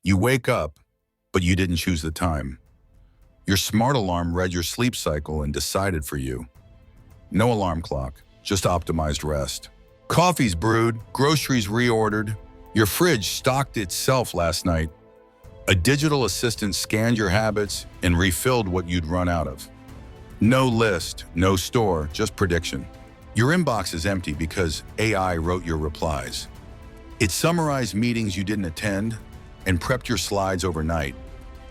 You wake up, but you didn't choose the time. Your smart alarm read your sleep cycle and decided for you. No alarm clock, just optimized rest. Coffee's brewed, groceries reordered, your fridge stocked itself last night. A digital assistant scanned your habits and refilled what you'd run out of. No list, no store, just prediction. Your inbox is empty because AI wrote your replies. It summarized meetings you didn't attend and prepped your slides overnight.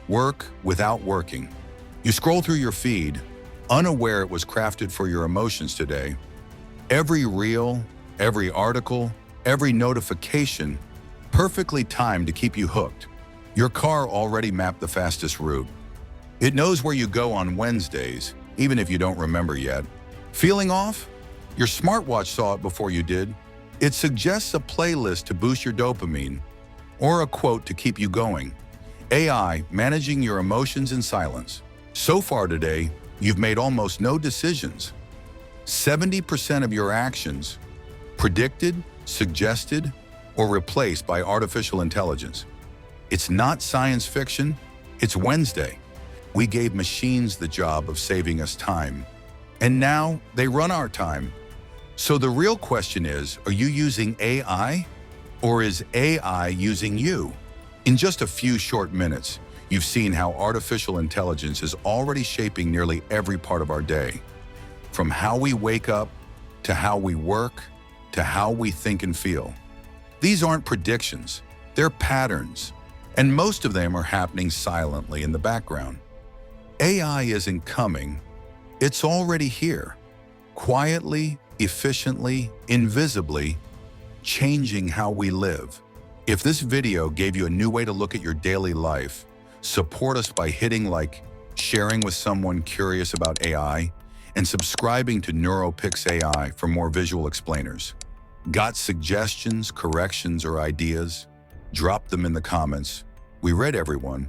Work without working. You scroll through your feed, unaware it was crafted for your emotions today. Every reel, every article, every notification, perfectly timed to keep you hooked. Your car already mapped the fastest route. It knows where you go on Wednesdays, even if you don't remember yet. Feeling off? Your smartwatch saw it before you did. It suggests a playlist to boost your dopamine, or a quote to keep you going. AI managing your emotions in silence. So far today, you've made almost no decisions. 70% of your actions predicted, suggested, or replaced by artificial intelligence. It's not science fiction, it's Wednesday. We gave machines the job of saving us time, and now they run our time. So the real question is, are you using AI, or is AI using you? In just a few short minutes, you've seen how artificial intelligence is already shaping nearly every part of our day. From how we wake up, to how we work, to how we think and feel. These aren't predictions, they're patterns, and most of them are happening silently in the background. AI isn't coming, it's already here, quietly, efficiently, invisibly, changing how we live. If this video gave you a new way to look at your daily life, support us by hitting like, sharing with someone curious about AI, and subscribing to NeuroPix AI for more visual explainers. Got suggestions, corrections, or ideas? Drop them in the comments. We read everyone,